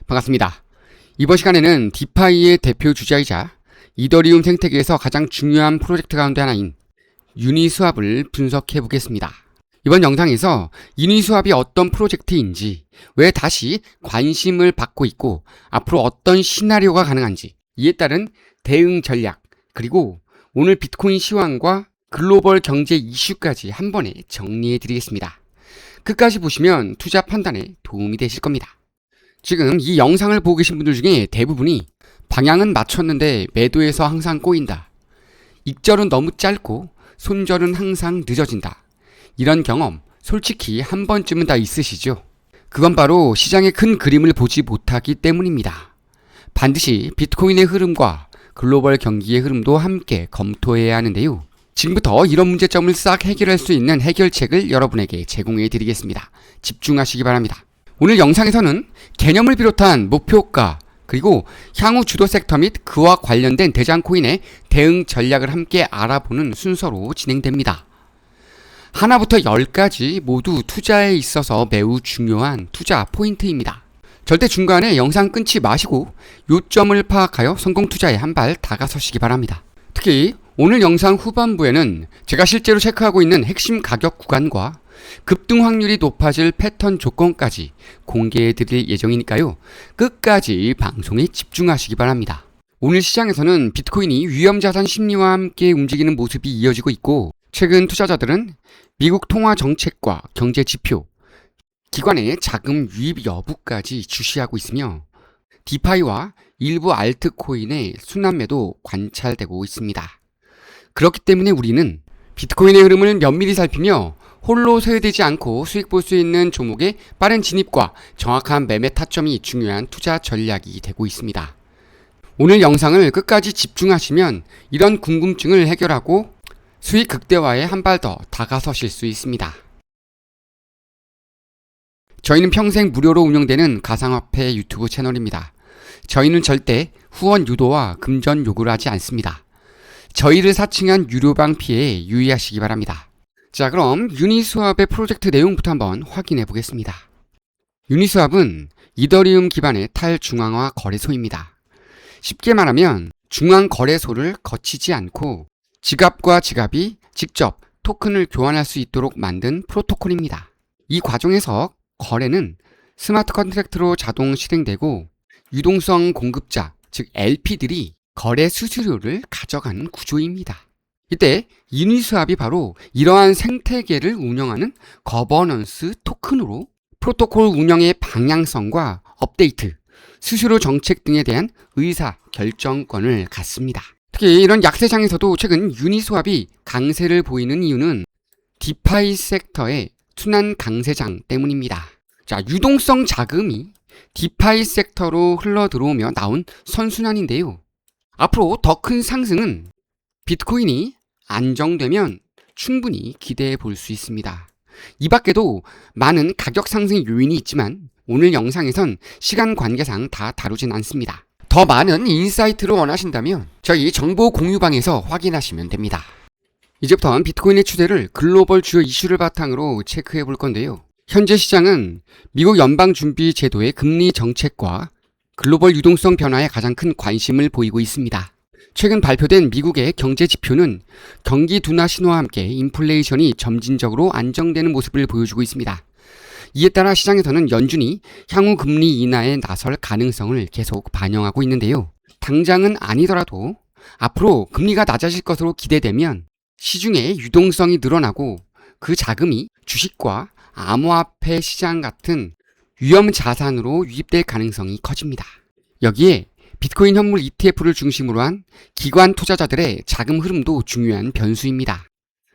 반갑습니다. 이번 시간에는 디파이의 대표 주자이자 이더리움 생태계에서 가장 중요한 프로젝트 가운데 하나인 유니스왑을 분석해 보겠습니다. 이번 영상에서 유니스왑이 어떤 프로젝트인지, 왜 다시 관심을 받고 있고 앞으로 어떤 시나리오가 가능한지, 이에 따른 대응 전략, 그리고 오늘 비트코인 시황과 글로벌 경제 이슈까지 한 번에 정리해 드리겠습니다. 끝까지 보시면 투자 판단에 도움이 되실 겁니다. 지금 이 영상을 보고 계신 분들 중에 대부분이 방향은 맞췄는데 매도에서 항상 꼬인다, 익절은 너무 짧고 손절은 항상 늦어진다, 이런 경험 솔직히 한 번쯤은 다 있으시죠? 그건 바로 시장의 큰 그림을 보지 못하기 때문입니다. 반드시 비트코인의 흐름과 글로벌 경기의 흐름도 함께 검토해야 하는데요. 지금부터 이런 문제점을 싹 해결할 수 있는 해결책을 여러분에게 제공해 드리겠습니다. 집중하시기 바랍니다. 오늘 영상에서는 개념을 비롯한 목표가, 그리고 향후 주도 섹터 및 그와 관련된 대장 코인의 대응 전략을 함께 알아보는 순서로 진행됩니다. 하나부터 10까지 모두 투자에 있어서 매우 중요한 투자 포인트입니다. 절대 중간에 영상 끊지 마시고 요점을 파악하여 성공 투자에 한 발 다가서시기 바랍니다. 특히 오늘 영상 후반부에는 제가 실제로 체크하고 있는 핵심 가격 구간과 급등 확률이 높아질 패턴 조건까지 공개해 드릴 예정이니까요. 끝까지 방송에 집중하시기 바랍니다. 오늘 시장에서는 비트코인이 위험자산 심리와 함께 움직이는 모습이 이어지고 있고, 최근 투자자들은 미국 통화 정책과 경제 지표, 기관의 자금 유입 여부까지 주시하고 있으며, 디파이와 일부 알트코인의 순환매도 관찰되고 있습니다. 그렇기 때문에 우리는 비트코인의 흐름을 면밀히 살피며 홀로 소외되지 않고 수익 볼 수 있는 종목의 빠른 진입과 정확한 매매 타점이 중요한 투자 전략이 되고 있습니다. 오늘 영상을 끝까지 집중하시면 이런 궁금증을 해결하고 수익 극대화에 한 발 더 다가서실 수 있습니다. 저희는 평생 무료로 운영되는 가상화폐 유튜브 채널입니다. 저희는 절대 후원 유도와 금전 요구를 하지 않습니다. 저희를 사칭한 유료방 피해에 유의하시기 바랍니다. 자, 그럼 유니스왑의 프로젝트 내용부터 한번 확인해 보겠습니다. 유니스왑은 이더리움 기반의 탈중앙화 거래소입니다. 쉽게 말하면 중앙 거래소를 거치지 않고 지갑과 지갑이 직접 토큰을 교환할 수 있도록 만든 프로토콜입니다. 이 과정에서 거래는 스마트 컨트랙트로 자동 실행되고 유동성 공급자, 즉 LP들이 거래 수수료를 가져가는 구조입니다. 이때 유니스왑이 바로 이러한 생태계를 운영하는 거버넌스 토큰으로 프로토콜 운영의 방향성과 업데이트, 수수료 정책 등에 대한 의사 결정권을 갖습니다. 특히 이런 약세장에서도 최근 유니스왑이 강세를 보이는 이유는 디파이 섹터의 순환 강세장 때문입니다. 자, 유동성 자금이 디파이 섹터로 흘러 들어오며 나온 선순환인데요. 앞으로 더 큰 상승은 비트코인이 안정되면 충분히 기대해 볼 수 있습니다. 이 밖에도 많은 가격 상승 요인이 있지만 오늘 영상에선 시간 관계상 다 다루진 않습니다. 더 많은 인사이트를 원하신다면 저희 정보 공유방에서 확인하시면 됩니다. 이제부터는 비트코인의 추세를 글로벌 주요 이슈를 바탕으로 체크해 볼 건데요. 현재 시장은 미국 연방준비제도의 금리 정책과 글로벌 유동성 변화에 가장 큰 관심을 보이고 있습니다. 최근 발표된 미국의 경제 지표는 경기 둔화 신호와 함께 인플레이션이 점진적으로 안정되는 모습을 보여주고 있습니다. 이에 따라 시장에서는 연준이 향후 금리 인하에 나설 가능성을 계속 반영하고 있는데요. 당장은 아니더라도 앞으로 금리가 낮아질 것으로 기대되면 시중에 유동성이 늘어나고 그 자금이 주식과 암호화폐 시장 같은 위험 자산으로 유입될 가능성이 커집니다. 여기에 비트코인 현물 ETF를 중심으로 한 기관 투자자들의 자금 흐름도 중요한 변수입니다.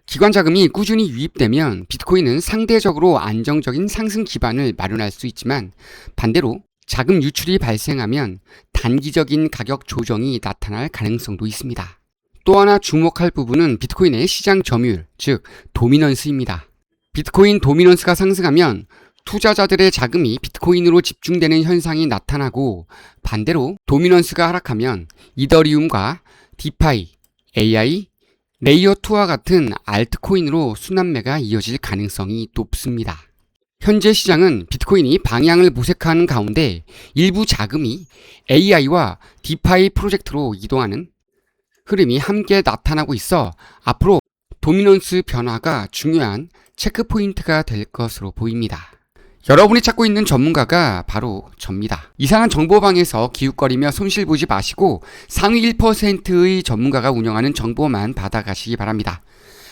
기관 자금이 꾸준히 유입되면 비트코인은 상대적으로 안정적인 상승 기반을 마련할 수 있지만, 반대로 자금 유출이 발생하면 단기적인 가격 조정이 나타날 가능성도 있습니다. 또 하나 주목할 부분은 비트코인의 시장 점유율, 즉 도미넌스입니다. 비트코인 도미넌스가 상승하면 투자자들의 자금이 비트코인으로 집중되는 현상이 나타나고, 반대로 도미넌스가 하락하면 이더리움과 디파이, AI, 레이어2와 같은 알트코인으로 순환매가 이어질 가능성이 높습니다. 현재 시장은 비트코인이 방향을 모색하는 가운데 일부 자금이 AI와 디파이 프로젝트로 이동하는 흐름이 함께 나타나고 있어 앞으로 도미넌스 변화가 중요한 체크포인트가 될 것으로 보입니다. 여러분이 찾고 있는 전문가가 바로 접니다. 이상한 정보방에서 기웃거리며 손실 보지 마시고 상위 1%의 전문가가 운영하는 정보만 받아가시기 바랍니다.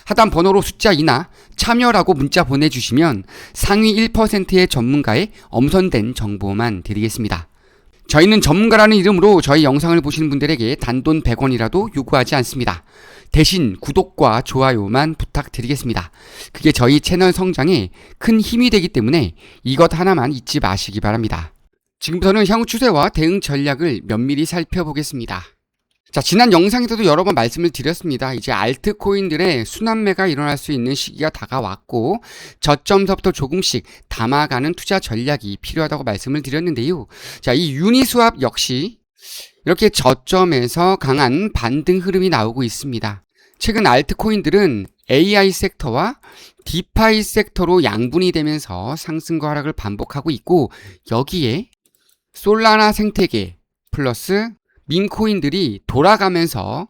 하단 번호로 숫자 2나 참여라고 문자 보내주시면 상위 1%의 전문가의 엄선된 정보만 드리겠습니다. 저희는 전문가라는 이름으로 저희 영상을 보시는 분들에게 단돈 100원이라도 요구하지 않습니다. 대신 구독과 좋아요만 부탁드리겠습니다. 그게 저희 채널 성장에 큰 힘이 되기 때문에 이것 하나만 잊지 마시기 바랍니다. 지금부터는 향후 추세와 대응 전략을 면밀히 살펴보겠습니다. 자, 지난 영상에서도 여러 번 말씀을 드렸습니다. 이제 알트코인들의 순환매가 일어날 수 있는 시기가 다가왔고 저점서부터 조금씩 담아가는 투자 전략이 필요하다고 말씀을 드렸는데요. 자, 이 유니스왑 역시 이렇게 저점에서 강한 반등 흐름이 나오고 있습니다. 최근 알트코인들은 AI 섹터와 디파이 섹터로 양분이 되면서 상승과 하락을 반복하고 있고 여기에 솔라나 생태계 플러스 밈코인들이 돌아가면서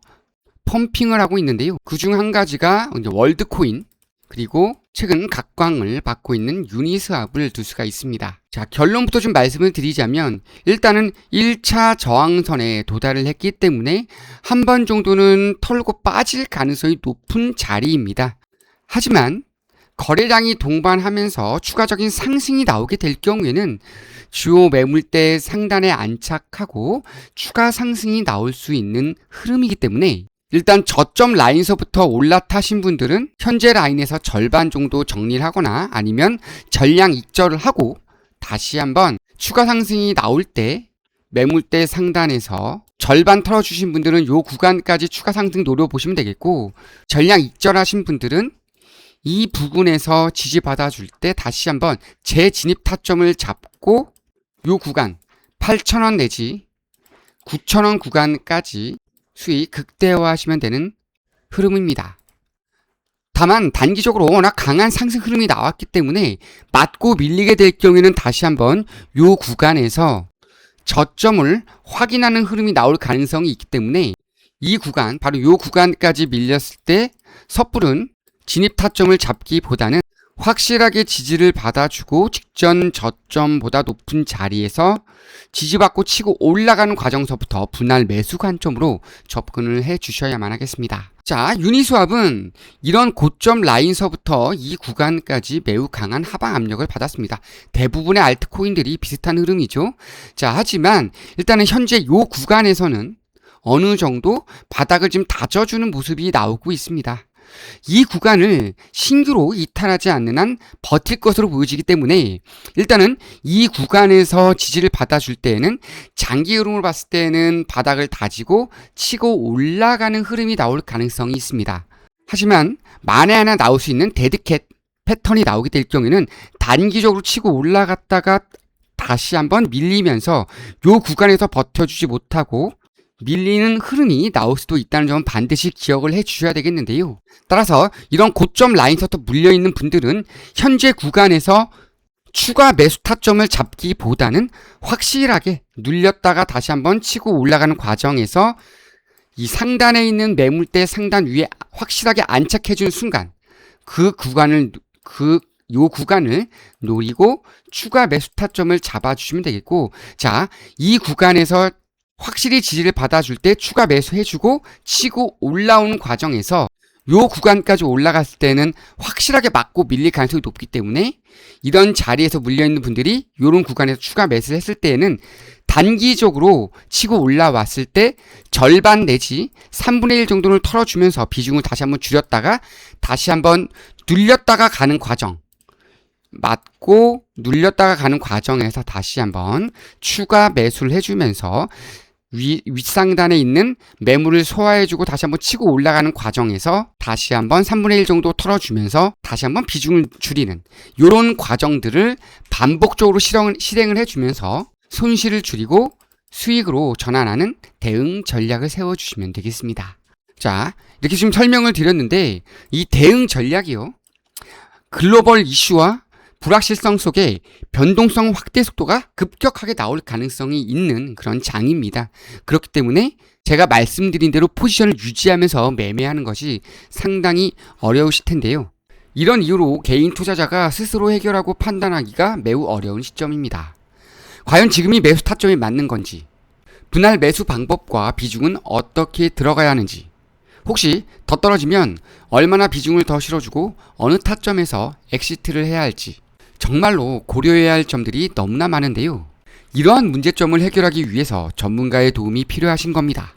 펌핑을 하고 있는데요. 그중 한 가지가 월드코인 그리고 최근 각광을 받고 있는 유니스왑을 둘 수가 있습니다. 자, 결론부터 좀 말씀을 드리자면 일단은 1차 저항선에 도달을 했기 때문에 한 번 정도는 털고 빠질 가능성이 높은 자리입니다. 하지만 거래량이 동반하면서 추가적인 상승이 나오게 될 경우에는 주요 매물대 상단에 안착하고 추가 상승이 나올 수 있는 흐름이기 때문에 일단 저점 라인서부터 올라타신 분들은 현재 라인에서 절반 정도 정리를 하거나 아니면 전량 익절을 하고 다시 한번 추가 상승이 나올 때 매물대 상단에서 절반 털어주신 분들은 요 구간까지 추가 상승 노려보시면 되겠고 전량 익절하신 분들은 이 부분에서 지지받아 줄 때 다시 한번 재진입 타점을 잡고 요 구간 8,000원 내지 9,000원 구간까지 수익 극대화하시면 되는 흐름입니다. 다만 단기적으로 워낙 강한 상승 흐름이 나왔기 때문에 맞고 밀리게 될 경우에는 다시 한번 요 구간에서 저점을 확인하는 흐름이 나올 가능성이 있기 때문에 이 구간, 바로 요 구간까지 밀렸을 때 섣부른 진입 타점을 잡기보다는 확실하게 지지를 받아주고 직전 저점보다 높은 자리에서 지지받고 치고 올라가는 과정서부터 분할 매수 관점으로 접근을 해 주셔야만 하겠습니다. 자, 유니스왑은 이런 고점 라인서부터 이 구간까지 매우 강한 하방 압력을 받았습니다. 대부분의 알트코인들이 비슷한 흐름이죠. 자, 하지만 일단은 현재 요 구간에서는 어느 정도 바닥을 지금 다져주는 모습이 나오고 있습니다. 이 구간을 신규로 이탈하지 않는 한 버틸 것으로 보여지기 때문에 일단은 이 구간에서 지지를 받아줄 때에는 장기 흐름을 봤을 때는 바닥을 다지고 치고 올라가는 흐름이 나올 가능성이 있습니다. 하지만 만에 하나 나올 수 있는 데드캣 패턴이 나오게 될 경우에는 단기적으로 치고 올라갔다가 다시 한번 밀리면서 이 구간에서 버텨주지 못하고 밀리는 흐름이 나올 수도 있다는 점은 반드시 기억을 해 주셔야 되겠는데요. 따라서 이런 고점 라인서부터 물려있는 분들은 현재 구간에서 추가 매수 타점을 잡기보다는 확실하게 눌렸다가 다시 한번 치고 올라가는 과정에서 이 상단에 있는 매물대 상단 위에 확실하게 안착해주는 순간 요 구간을 노리고 추가 매수 타점을 잡아주시면 되겠고, 자, 이 구간에서 확실히 지지를 받아줄 때 추가 매수해주고 치고 올라오는 과정에서 요 구간까지 올라갔을 때는 확실하게 맞고 밀릴 가능성이 높기 때문에 이런 자리에서 물려있는 분들이 요런 구간에서 추가 매수를 했을 때에는 단기적으로 치고 올라왔을 때 절반 내지 3분의 1 정도를 털어주면서 비중을 다시 한번 줄였다가 다시 한번 눌렸다가 가는 과정, 맞고 눌렸다가 가는 과정에서 다시 한번 추가 매수를 해주면서 윗상단에 있는 매물을 소화해주고 다시 한번 치고 올라가는 과정에서 다시 한번 3분의 1 정도 털어주면서 다시 한번 비중을 줄이는 이런 과정들을 반복적으로 실행을 해주면서 손실을 줄이고 수익으로 전환하는 대응 전략을 세워주시면 되겠습니다. 자, 이렇게 지금 설명을 드렸는데 이 대응 전략이요, 글로벌 이슈와 불확실성 속에 변동성 확대 속도가 급격하게 나올 가능성이 있는 그런 장입니다. 그렇기 때문에 제가 말씀드린 대로 포지션을 유지하면서 매매하는 것이 상당히 어려우실 텐데요. 이런 이유로 개인 투자자가 스스로 해결하고 판단하기가 매우 어려운 시점입니다. 과연 지금이 매수 타점이 맞는 건지, 분할 매수 방법과 비중은 어떻게 들어가야 하는지, 혹시 더 떨어지면 얼마나 비중을 더 실어주고 어느 타점에서 엑시트를 해야 할지, 정말로 고려해야 할 점들이 너무나 많은데요. 이러한 문제점을 해결하기 위해서 전문가의 도움이 필요하신 겁니다.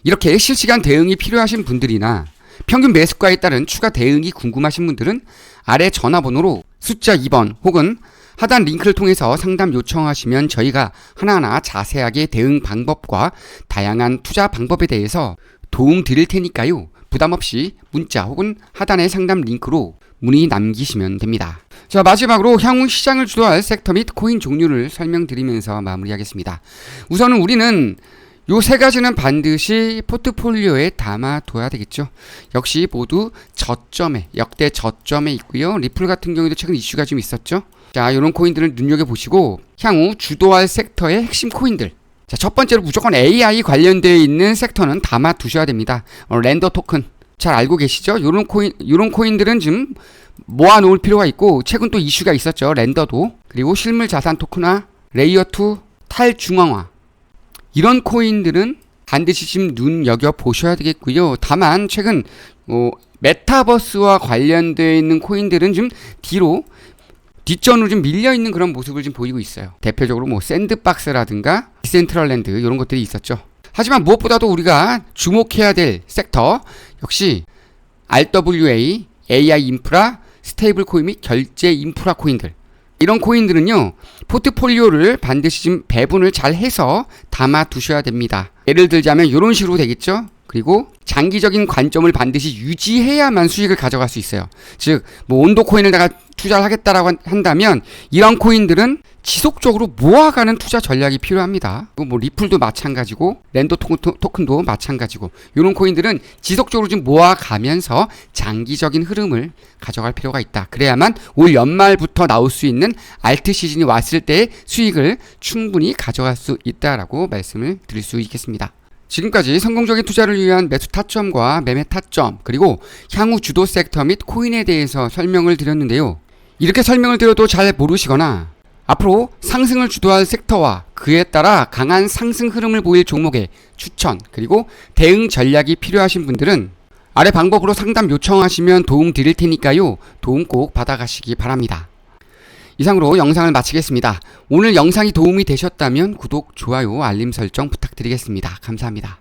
이렇게 실시간 대응이 필요하신 분들이나 평균 매수가에 따른 추가 대응이 궁금하신 분들은 아래 전화번호로 숫자 2번 혹은 하단 링크를 통해서 상담 요청하시면 저희가 하나하나 자세하게 대응 방법과 다양한 투자 방법에 대해서 도움 드릴 테니까요. 부담 없이 문자 혹은 하단의 상담 링크로 문의 남기시면 됩니다. 자, 마지막으로 향후 시장을 주도할 섹터 및 코인 종류를 설명드리면서 마무리하겠습니다. 우선은 우리는 요 세 가지는 반드시 포트폴리오에 담아둬야 되겠죠. 역시 모두 저점에, 역대 저점에 있고요. 리플 같은 경우에도 최근 이슈가 좀 있었죠. 자, 이런 코인들을 눈여겨보시고 향후 주도할 섹터의 핵심 코인들. 자, 첫 번째로 무조건 AI 관련되어 있는 섹터는 담아두셔야 됩니다. 렌더 토큰 잘 알고 계시죠? 요런 코인들은 좀 모아놓을 필요가 있고, 최근 또 이슈가 있었죠. 렌더도. 그리고 실물 자산 토큰화, 레이어2 탈중앙화. 이런 코인들은 반드시 지금 눈여겨보셔야 되겠고요. 다만 최근 메타버스와 관련되어 있는 코인들은 좀 뒷전으로 좀 밀려있는 그런 모습을 좀 보이고 있어요. 대표적으로 샌드박스라든가 디센트럴랜드 이런 것들이 있었죠. 하지만 무엇보다도 우리가 주목해야 될 섹터 역시 RWA, AI 인프라, 스테이블 코인 및 결제 인프라 코인들. 이런 코인들은요, 포트폴리오를 반드시 좀 배분을 잘 해서 담아 두셔야 됩니다. 예를 들자면 이런 식으로 되겠죠. 그리고 장기적인 관점을 반드시 유지해야만 수익을 가져갈 수 있어요. 즉, 온도 코인을 내가 투자를 하겠다라고 한다면 이런 코인들은 지속적으로 모아가는 투자 전략이 필요합니다. 리플도 마찬가지고 렌더 토큰도 마찬가지고 이런 코인들은 지속적으로 좀 모아가면서 장기적인 흐름을 가져갈 필요가 있다. 그래야만 올 연말부터 나올 수 있는 알트 시즌이 왔을 때의 수익을 충분히 가져갈 수 있다라고 말씀을 드릴 수 있겠습니다. 지금까지 성공적인 투자를 위한 매수 타점과 매매 타점, 그리고 향후 주도 섹터 및 코인에 대해서 설명을 드렸는데요. 이렇게 설명을 드려도 잘 모르시거나 앞으로 상승을 주도할 섹터와 그에 따라 강한 상승 흐름을 보일 종목의 추천, 그리고 대응 전략이 필요하신 분들은 아래 방법으로 상담 요청하시면 도움 드릴 테니까요. 도움 꼭 받아가시기 바랍니다. 이상으로 영상을 마치겠습니다. 오늘 영상이 도움이 되셨다면 구독, 좋아요, 알림 설정 부탁드리겠습니다. 감사합니다.